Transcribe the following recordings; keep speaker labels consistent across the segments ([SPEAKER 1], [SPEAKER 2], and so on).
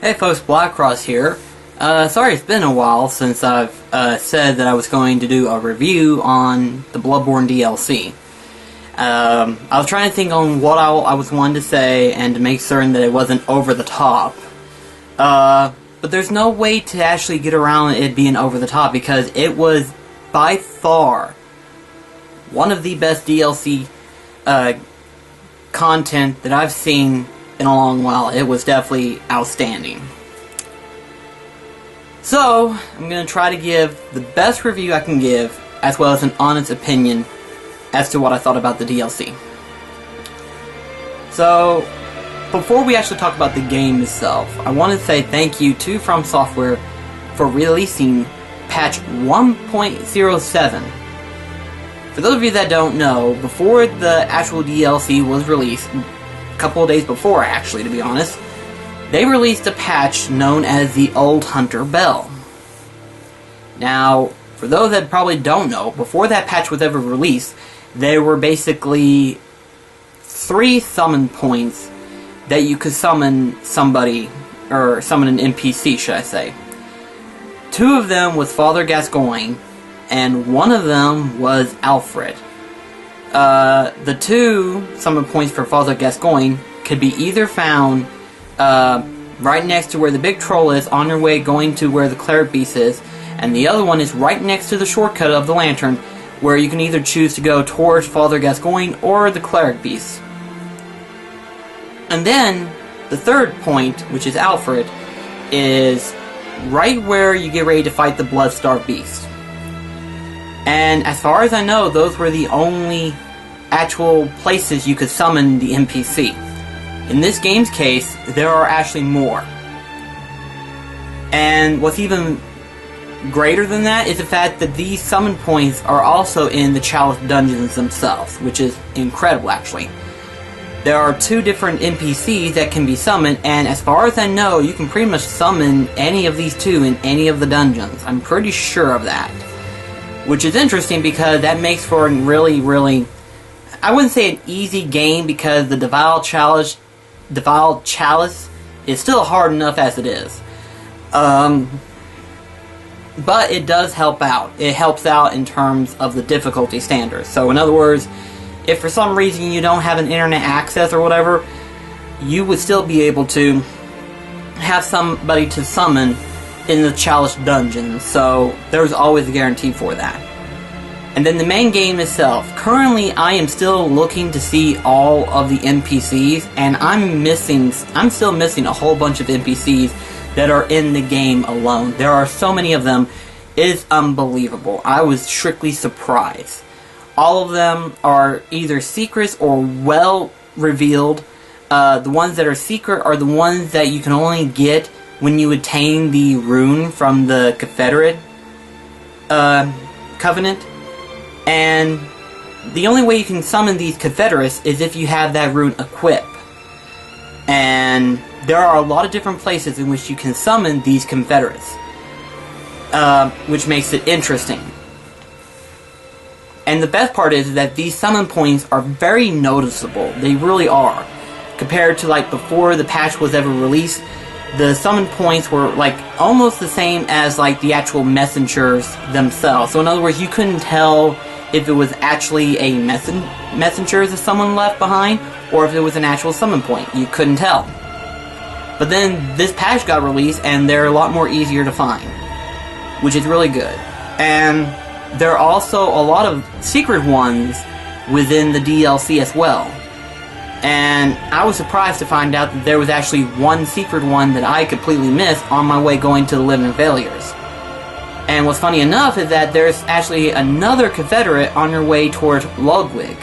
[SPEAKER 1] Hey folks, BlackCross here. Sorry it's been a while since I've said that I was going to do a review on the Bloodborne DLC. I was trying to think on what I was wanting to say and to make certain that it wasn't over the top. But there's no way to actually get around it being over the top because it was by far one of the best DLC content that I've seen in a long while. It was definitely outstanding. So, I'm going to try to give the best review I can give, as well as an honest opinion as to what I thought about the DLC. So, before we actually talk about the game itself, I want to say thank you to From Software for releasing patch 1.07. For those of you that don't know, before the actual DLC was released, a couple of days before actually, to be honest, they released a patch known as the Old Hunter Bell. Now, for those that probably don't know, before that patch was ever released, there were basically 3 summon points that you could summon somebody, or summon an NPC, should I say. 2 of them was Father Gascoigne, and 1 of them was Alfred. The 2 summon points for Father Gascoigne could be either found right next to where the big troll is on your way going to where the cleric beast is, and the other one is right next to the shortcut of the lantern where you can either choose to go towards Father Gascoigne or the cleric beast. And then the 3rd point, which is Alfred, is right where you get ready to fight the Blood-starved beast. And as far as I know, those were the only actual places you could summon the NPC. In this game's case, there are actually more. And what's even greater than that is the fact that these summon points are also in the Chalice dungeons themselves, which is incredible actually. There are 2 different NPCs that can be summoned, and as far as I know, you can pretty much summon any of these 2 in any of the dungeons. I'm pretty sure of that. Which is interesting because that makes for a really, I wouldn't say an easy game because the Defiled Chalice is still hard enough as it is. But it does help out. It helps out in terms of the difficulty standards. So in other words, if for some reason you don't have an internet access or whatever, you would still be able to have somebody to summon in the Chalice dungeon, so there's always a guarantee for that. And then the main game itself. Currently, I am still looking to see all of the NPCs, and I'm still missing a whole bunch of NPCs that are in the game alone. There are so many of them, it is unbelievable. I was strictly surprised. All of them are either secrets or well revealed. The ones that are secret are the ones that you can only get when you attain the rune from the Confederate Covenant. And the only way you can summon these Confederates is if you have that rune equipped. And there are a lot of different places in which you can summon these Confederates, which makes it interesting. And the best part is that these summon points are very noticeable. They really are. Compared to like before the patch was ever released, the summon points were like almost the same as like the actual messengers themselves. So in other words, you couldn't tell if it was actually a messenger that someone left behind or if it was an actual summon point. You couldn't tell. But then this patch got released and they're a lot more easier to find, which is really good. And there are also a lot of secret ones within the DLC as well. And I was surprised to find out that there was actually one secret one that I completely missed on my way going to the Living Failures. And what's funny enough is that there's actually another Confederate on your way towards Ludwig,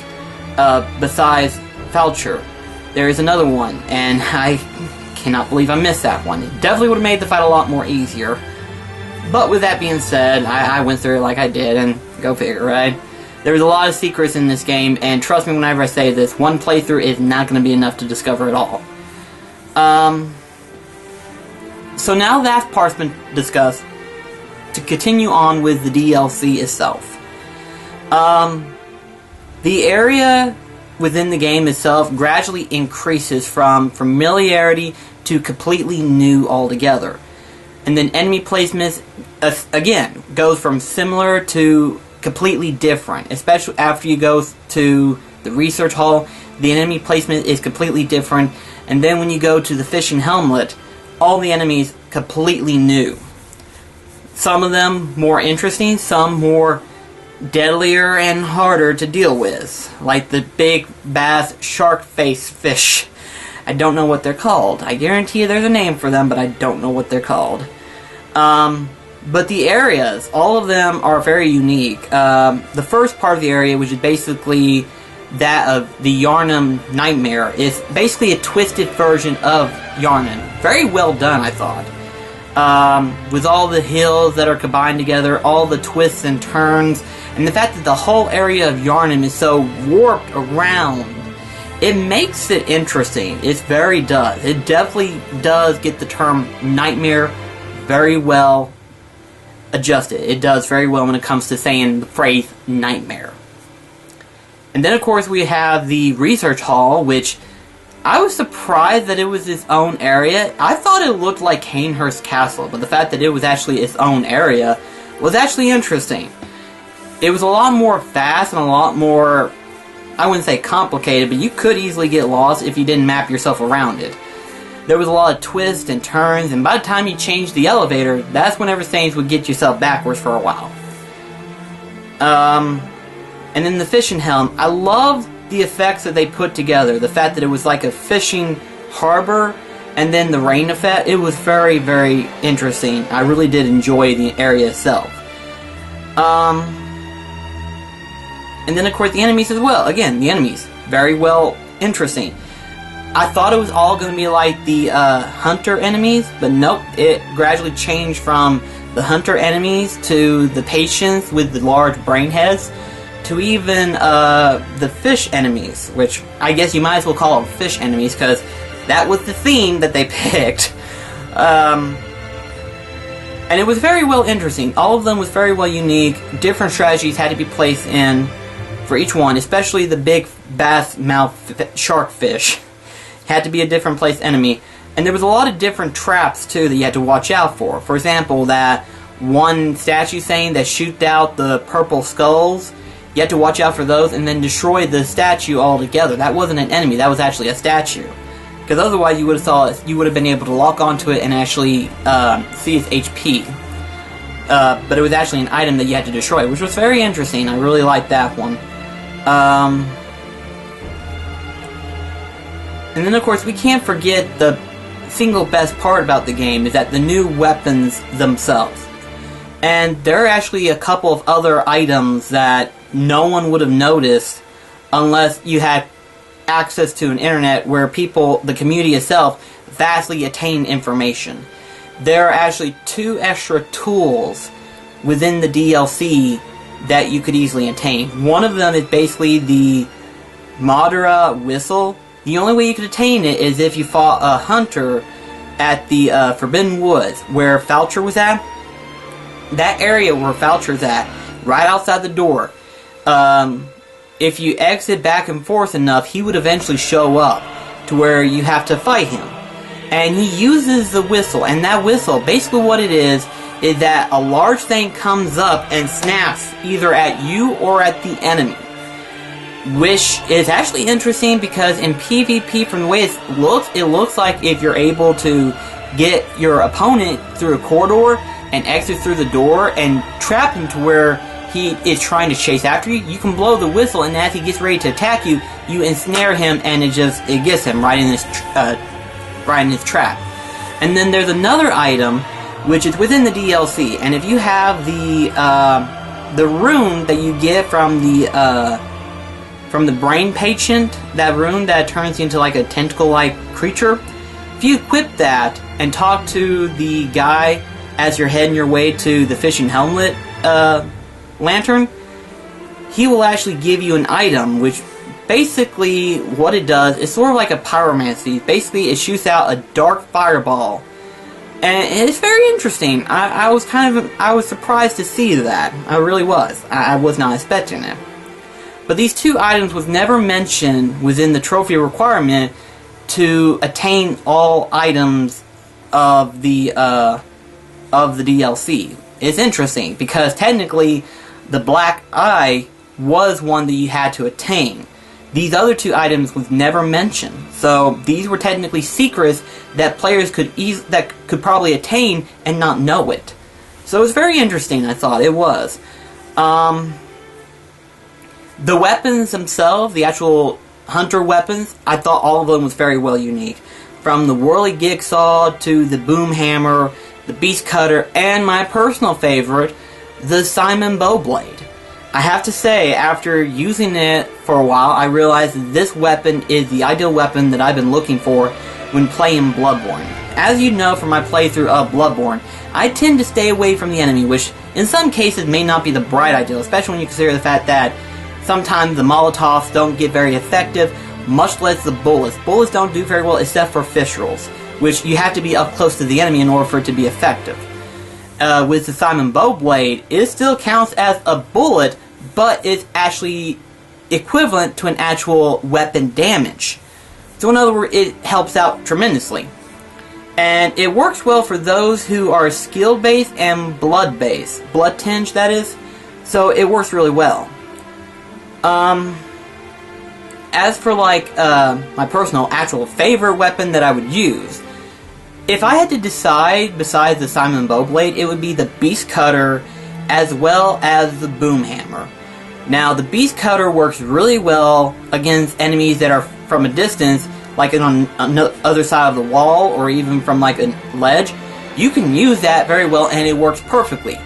[SPEAKER 1] besides Felcher. There is another one, and I cannot believe I missed that one. It definitely would have made the fight a lot more easier. But with that being said, I went through it like I did, and go figure, right? There's a lot of secrets in this game, and trust me whenever I say this, one playthrough is not going to be enough to discover it all. So now that part's been discussed, to continue on with the DLC itself. The area within the game itself gradually increases from familiarity to completely new altogether. And then enemy placements, again, goes from similar to completely different. Especially after you go to the research hall, the enemy placement is completely different. And then when you go to the fishing helmet, all the enemies completely new. Some of them more interesting, some more deadlier and harder to deal with. Like the big bass shark face fish. I don't know what they're called. I guarantee you there's a name for them, but I don't know what they're called. But the areas, all of them are very unique. The first part of the area, which is basically that of the Yharnam Nightmare, is basically a twisted version of Yharnam. Very well done, I thought. With all the hills that are combined together, all the twists and turns, and the fact that the whole area of Yharnam is so warped around, it makes it interesting. It does. It definitely does get the term nightmare very well adjusted. It does very well when it comes to saying the phrase nightmare. And then, of course, we have the research hall, which I was surprised that it was its own area. I thought it looked like Cainhurst Castle, but the fact that it was actually its own area was actually interesting. It was a lot more fast and a lot more, I wouldn't say complicated, but you could easily get lost if you didn't map yourself around it. There was a lot of twists and turns, and by the time you changed the elevator, that's whenever things would get yourself backwards for a while. And then the fishing helm, I love the effects that they put together. The fact that it was like a fishing harbor, and then the rain effect, it was very, very interesting. I really did enjoy the area itself. And then, of course, the enemies as well. Again, the enemies, very well interesting. I thought it was all going to be like the hunter enemies, but nope, it gradually changed from the hunter enemies to the patients with the large brain heads to even the fish enemies, which I guess you might as well call them fish enemies because that was the theme that they picked. And it was very well interesting. All of them was very well unique. Different strategies had to be placed in for each one, especially the big bass mouth shark fish. Had to be a different place enemy. And there was a lot of different traps too that you had to watch out for. For example, that one statue saying that shoot out the purple skulls. You had to watch out for those and then destroy the statue altogether. That wasn't an enemy, that was actually a statue. Because otherwise you would have been able to lock onto it and actually see its HP. But it was actually an item that you had to destroy, which was very interesting. I really liked that one. And then, of course, we can't forget the single best part about the game is that the new weapons themselves. And there are actually a couple of other items that no one would have noticed unless you had access to an internet where people, the community itself, vastly attain information. There are actually 2 extra tools within the DLC that you could easily attain. One of them is basically the Madara whistle. The only way you could attain it is if you fought a hunter at the Forbidden Woods, where Falcher was at. That area where Falcher's at, right outside the door, if you exit back and forth enough, he would eventually show up to where you have to fight him. And he uses the whistle, and that whistle, basically what it is that a large thing comes up and snaps either at you or at the enemy. Which is actually interesting because in PvP, from the way it looks like if you're able to get your opponent through a corridor and exit through the door and trap him to where he is trying to chase after you, you can blow the whistle, and as he gets ready to attack you, you ensnare him, and it gets him right in his trap. And then there's another item which is within the DLC, and if you have the rune that you get from the brain patient, that rune that turns you into like a tentacle-like creature, if you equip that and talk to the guy as you're heading your way to the fishing helmet lantern, he will actually give you an item, which basically what it does is sort of like a pyromancy. Basically, it shoots out a dark fireball, and it's very interesting. I was surprised to see that. I really was. I was not expecting it. But these 2 items was never mentioned within the trophy requirement to attain all items of the DLC. It's interesting, because technically the black eye was one that you had to attain. These other 2 items was never mentioned. So these were technically secrets that players could probably attain and not know it. So it was very interesting, I thought. It was. The weapons themselves, the actual hunter weapons, I thought all of them was very well unique. From the whirly jigsaw to the boom hammer, the beast cutter, and my personal favorite, the Simon Bowblade. I have to say, after using it for a while, I realized that this weapon is the ideal weapon that I've been looking for when playing Bloodborne. As you know from my playthrough of Bloodborne, I tend to stay away from the enemy, which in some cases may not be the bright ideal, especially when you consider the fact that sometimes the Molotovs don't get very effective, much less the bullets. Bullets don't do very well except for fissurals, which you have to be up close to the enemy in order for it to be effective. With the Simon Bowblade, it still counts as a bullet, but it's actually equivalent to an actual weapon damage. So in other words, it helps out tremendously. And it works well for those who are skill-based and blood-based. Blood tinge, that is. So it works really well. As for my personal actual favorite weapon that I would use, if I had to decide besides the Simon Bowblade, it would be the Beast Cutter as well as the Boom Hammer. Now, the Beast Cutter works really well against enemies that are from a distance, like on the other side of the wall, or even from like a ledge. You can use that very well, and it works perfectly.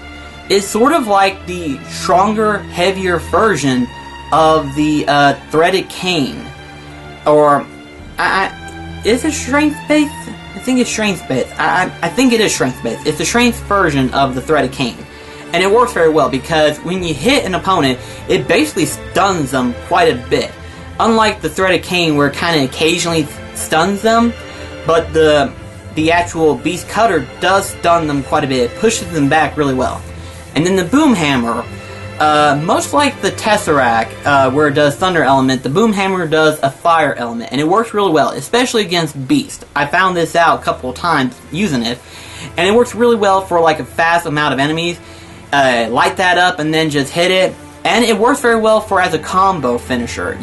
[SPEAKER 1] It's sort of like the stronger, heavier version of the threaded cane. Or, is it strength-based? I think it's strength-based. I think it is strength-based. It's the strength version of the threaded cane. And it works very well, because when you hit an opponent, it basically stuns them quite a bit. Unlike the threaded cane, where it kind of occasionally stuns them, but the actual Beast Cutter does stun them quite a bit. It pushes them back really well. And then the Boom Hammer, much like the Tesseract, where it does Thunder Element, the Boom Hammer does a Fire Element, and it works really well, especially against Beast. I found this out a couple of times using it, and it works really well for like a fast amount of enemies. Light that up and then just hit it, and it works very well for as a combo finisher.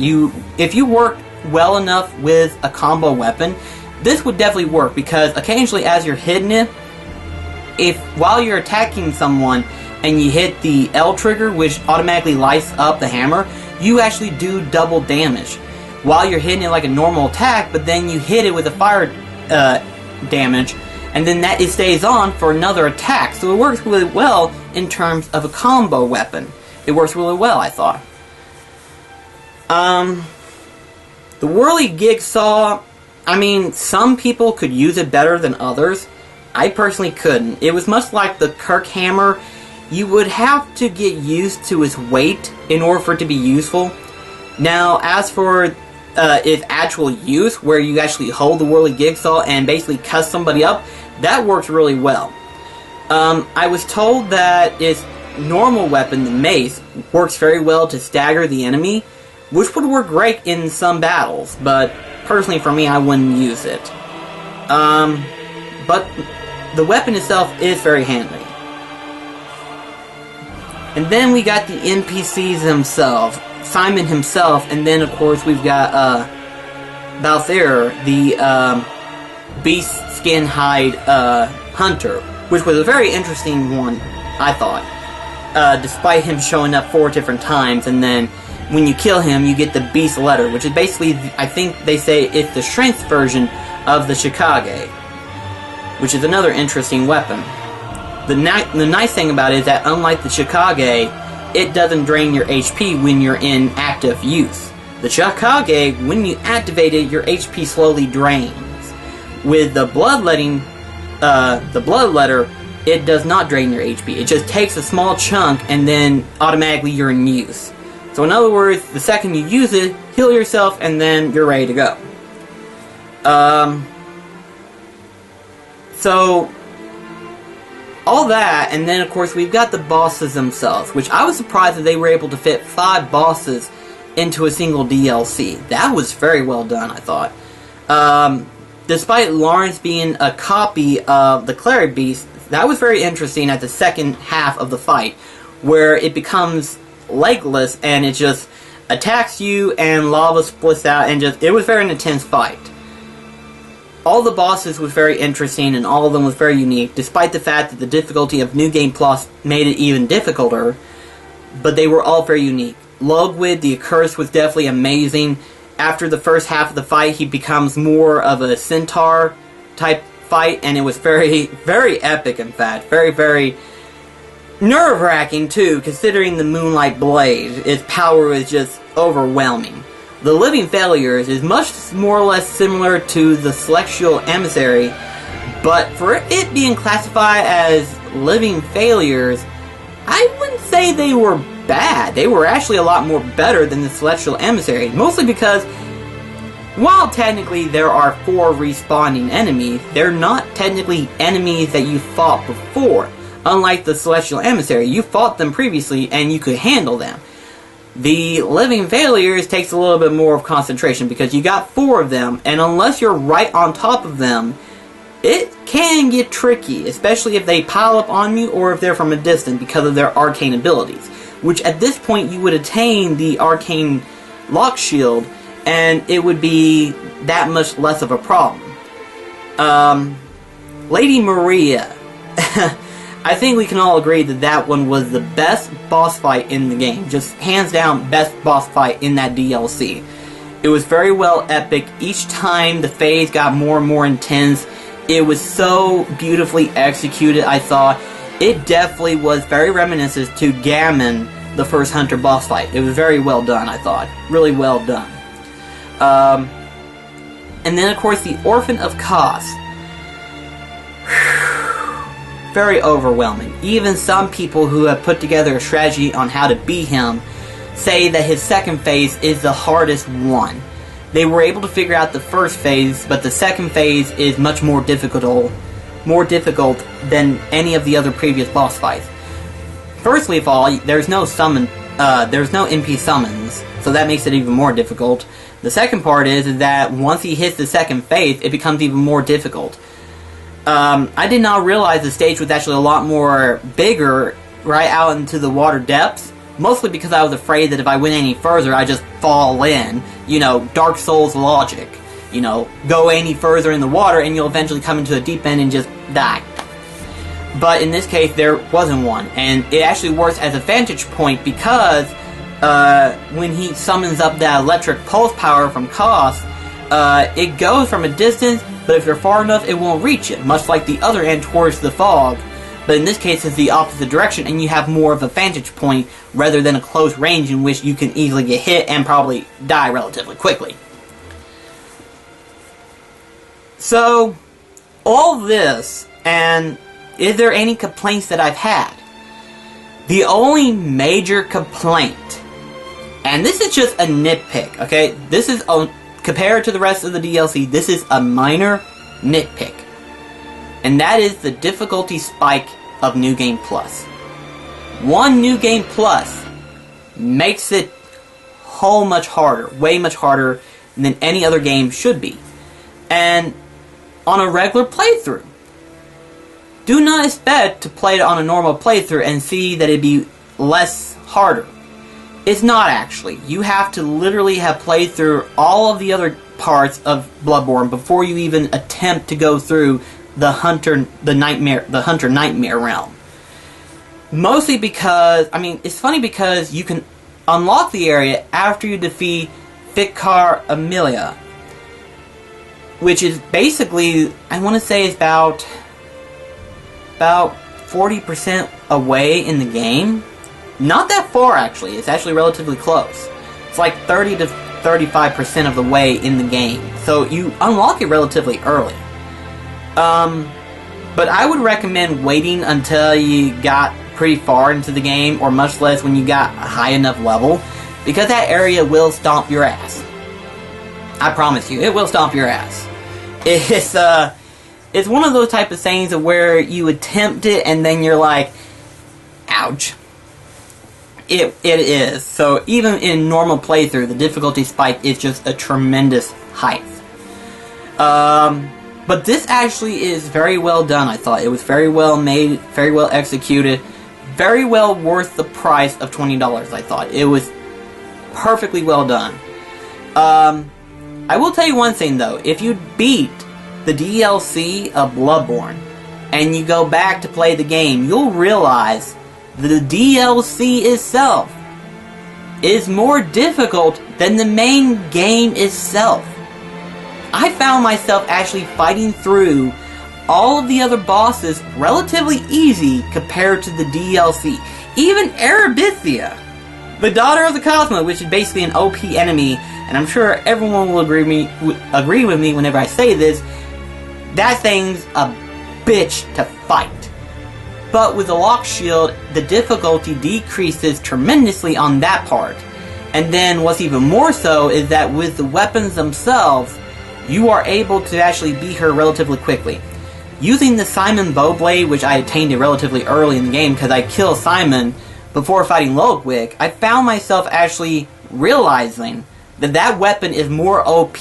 [SPEAKER 1] If you work well enough with a combo weapon, this would definitely work, because occasionally as you're hitting it, while you're attacking someone and you hit the L trigger, which automatically lights up the hammer, you actually do double damage while you're hitting it like a normal attack, but then you hit it with a fire damage, and then it stays on for another attack. So it works really well in terms of a combo weapon. It works really well, I thought. The whirly jigsaw, I mean, some people could use it better than others. I personally couldn't. It was much like the Kirk hammer. You would have to get used to its weight in order for it to be useful. Now, as for its actual use, where you actually hold the whirly jigsaw and basically cut somebody up, that works really well. I was told that its normal weapon, the mace, works very well to stagger the enemy, which would work great in some battles, but personally for me, I wouldn't use it. But the weapon itself is very handy. And then we got the NPCs themselves, Simon himself, and then of course we've got Balthair, the beast skin hide hunter, which was a very interesting one, I thought. Despite him showing up 4 different times, and then when you kill him, you get the beast letter, which is basically, I think they say it's the strength version of the Shikage, which is another interesting weapon. The nice thing about it is that unlike the Shikage, it doesn't drain your HP when you're in active use. The Shikage, when you activate it, your HP slowly drains. With the blood letter, it does not drain your HP. It just takes a small chunk and then automatically you're in use. So in other words, the second you use it, heal yourself and then you're ready to go. So all that, and then of course we've got the bosses themselves, which I was surprised that they were able to fit 5 bosses into a single DLC. That was very well done, I thought. Despite Lawrence being a copy of the Cleric Beast, that was very interesting at the second half of the fight, where it becomes legless and it just attacks you and lava splits out, and it was very an intense fight. All the bosses was very interesting and all of them was very unique, despite the fact that the difficulty of New Game Plus made it even difficulter, but they were all very unique. Logwyd, the Accursed, was definitely amazing. After the first half of the fight, he becomes more of a centaur type fight, and it was very, very epic, in fact. Very, very nerve-wracking, too, considering the Moonlight Blade. Its power is just overwhelming. The Living Failures is much more or less similar to the Celestial Emissary, but for it being classified as Living Failures, I wouldn't say they were bad. They were actually a lot more better than the Celestial Emissary, mostly because while technically there are 4 respawning enemies, they're not technically enemies that you fought before. Unlike the Celestial Emissary, you fought them previously and you could handle them. The Living Failures takes a little bit more of concentration because you got 4 of them, and unless you're right on top of them, it can get tricky, especially if they pile up on you or if they're from a distance because of their arcane abilities. Which at this point you would attain the arcane lock shield, and it would be that much less of a problem. Lady Maria. I think we can all agree that that one was the best boss fight in the game. Just hands down best boss fight in that DLC. It was very well epic. Each time the phase got more and more intense. It was so beautifully executed, I thought. It definitely was very reminiscent to Gammon, the first Hunter boss fight. It was very well done, I thought. Really well done. And then, of course, the Orphan of Kos. Very overwhelming. Even some people who have put together a strategy on how to beat him say that his second phase is the hardest one. They were able to figure out the first phase, but the second phase is much more difficult than any of the other previous boss fights. Firstly of all, there's no NP summons, so that makes it even more difficult. The second part is that once he hits the second phase, it becomes even more difficult. I did not realize the stage was actually a lot more bigger right out into the water depths, mostly because I was afraid that if I went any further, I'd just fall in. You know, Dark Souls logic. You know, go any further in the water and you'll eventually come into a deep end and just die. But in this case, there wasn't one, and it actually works as a vantage point because when he summons up that electric pulse power from Kos, it goes from a distance, but if you're far enough, it won't reach it, much like the other end towards the fog. But in this case, it's the opposite direction, and you have more of a vantage point rather than a close range in which you can easily get hit and probably die relatively quickly. So, all this, and is there any complaints that I've had? The only major complaint, and this is just a nitpick, okay? This is, compared to the rest of the DLC, this is a minor nitpick. And that is the difficulty spike of New Game Plus. One New Game Plus makes it whole much harder, way much harder than any other game should be. And on a regular playthrough, do not expect to play it on a normal playthrough and see that it'd be less harder. It's not actually. You have to literally have played through all of the other parts of Bloodborne before you even attempt to go through the Hunter Nightmare realm. Mostly because, I mean, it's funny because you can unlock the area after you defeat Fikar Amelia, which is basically, I want to say, is about 40% away in the game. Not that far, actually. It's actually relatively close. It's like 30 to 35% of the way in the game. So you unlock it relatively early. But I would recommend waiting until you got pretty far into the game, or much less when you got a high enough level, because that area will stomp your ass. I promise you, it will stomp your ass. It's one of those type of things where you attempt it and then you're like, ouch. it is. So even in normal playthrough, the difficulty spike is just a tremendous height. But this actually is very well done, I thought. It was very well made, very well executed, very well worth the price of $20, I thought. It was perfectly well done. I will tell you one thing, though. If you beat the DLC of Bloodborne, and you go back to play the game, you'll realize that the DLC itself is more difficult than the main game itself. I found myself actually fighting through all of the other bosses relatively easy compared to the DLC. Even Erebithia, the Daughter of the Cosmos, which is basically an OP enemy, and I'm sure everyone will agree with me whenever I say this, that thing's a bitch to fight. But with the lock shield, the difficulty decreases tremendously on that part. And then what's even more so is that with the weapons themselves, you are able to actually beat her relatively quickly. Using the Simon Bowblade, which I attained it relatively early in the game because I killed Simon before fighting Lodwick, I found myself actually realizing that that weapon is more OP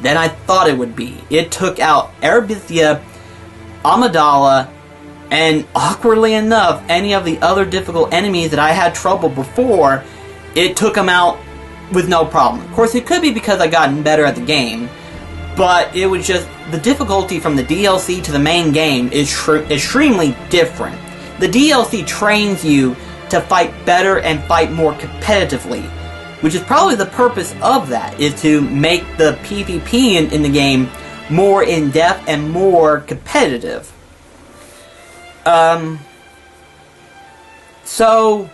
[SPEAKER 1] than I thought it would be. It took out Erebithia, Amidala, and awkwardly enough, any of the other difficult enemies that I had trouble before, it took them out with no problem. Of course, it could be because I gotten better at the game, but it was just, the difficulty from the DLC to the main game is extremely different. The DLC trains you to fight better and fight more competitively, which is probably the purpose of that, is to make the PvP in the game more in-depth and more competitive. So,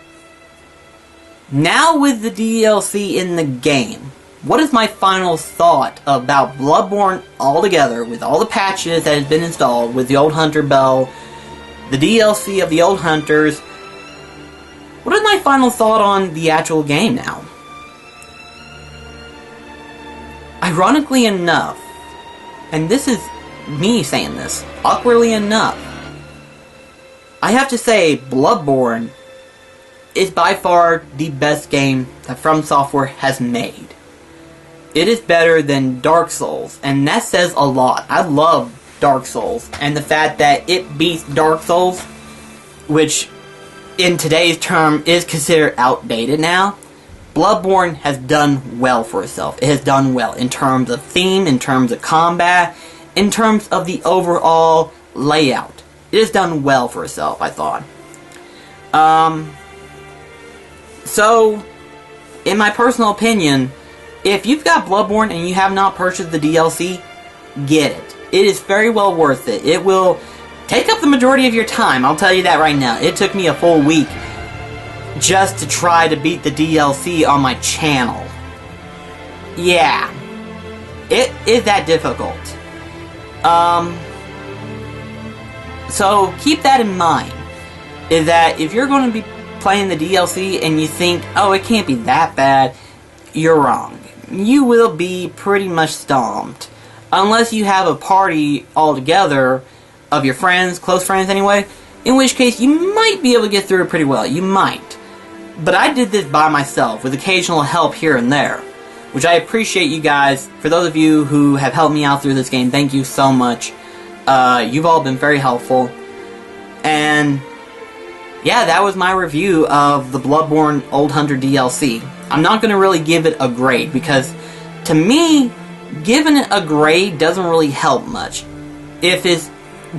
[SPEAKER 1] now with the DLC in the game, what is my final thought about Bloodborne altogether, with all the patches that has been installed, with the Old Hunter Bell, the DLC of the Old Hunters? What is my final thought on the actual game now? Ironically enough, and this is me saying this, awkwardly enough, I have to say Bloodborne is by far the best game that From Software has made. It is better than Dark Souls, and that says a lot. I love Dark Souls, and the fact that it beats Dark Souls, which in today's term is considered outdated now, Bloodborne has done well for itself. It has done well in terms of theme, in terms of combat, in terms of the overall layout. It has done well for itself, I thought. So, in my personal opinion, if you've got Bloodborne and you have not purchased the DLC, get it. It is very well worth it. It will take up the majority of your time, I'll tell you that right now. It took me a full week just to try to beat the DLC on my channel. Yeah. It is that difficult. So keep that in mind. Is that if you're going to be playing the DLC and you think, oh, it can't be that bad, you're wrong. You will be pretty much stomped. Unless you have a party altogether of your friends, close friends anyway, in which case you might be able to get through it pretty well. You might. But I did this by myself, with occasional help here and there, which I appreciate you guys. For those of you who have helped me out through this game, thank you so much. You've all been very helpful. And yeah, that was my review of the Bloodborne Old Hunter DLC. I'm not going to really give it a grade, because to me, giving it a grade doesn't really help much. If it's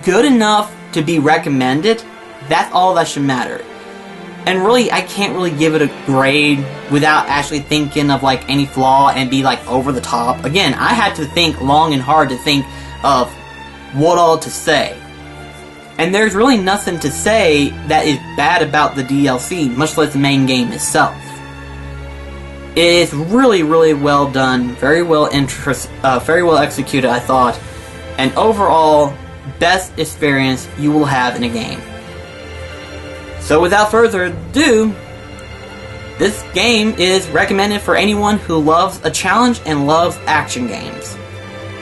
[SPEAKER 1] good enough to be recommended, that's all that should matter. And really, I can't really give it a grade without actually thinking of like any flaw and be like over the top. Again, I had to think long and hard to think of what all to say. And there's really nothing to say that is bad about the DLC, much less the main game itself. It is really, really well done, very well executed, I thought, and overall, best experience you will have in a game. So without further ado, this game is recommended for anyone who loves a challenge and loves action games.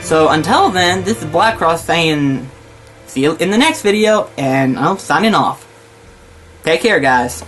[SPEAKER 1] So until then, this is BlackCross saying, see you in the next video, and I'm signing off. Take care, guys.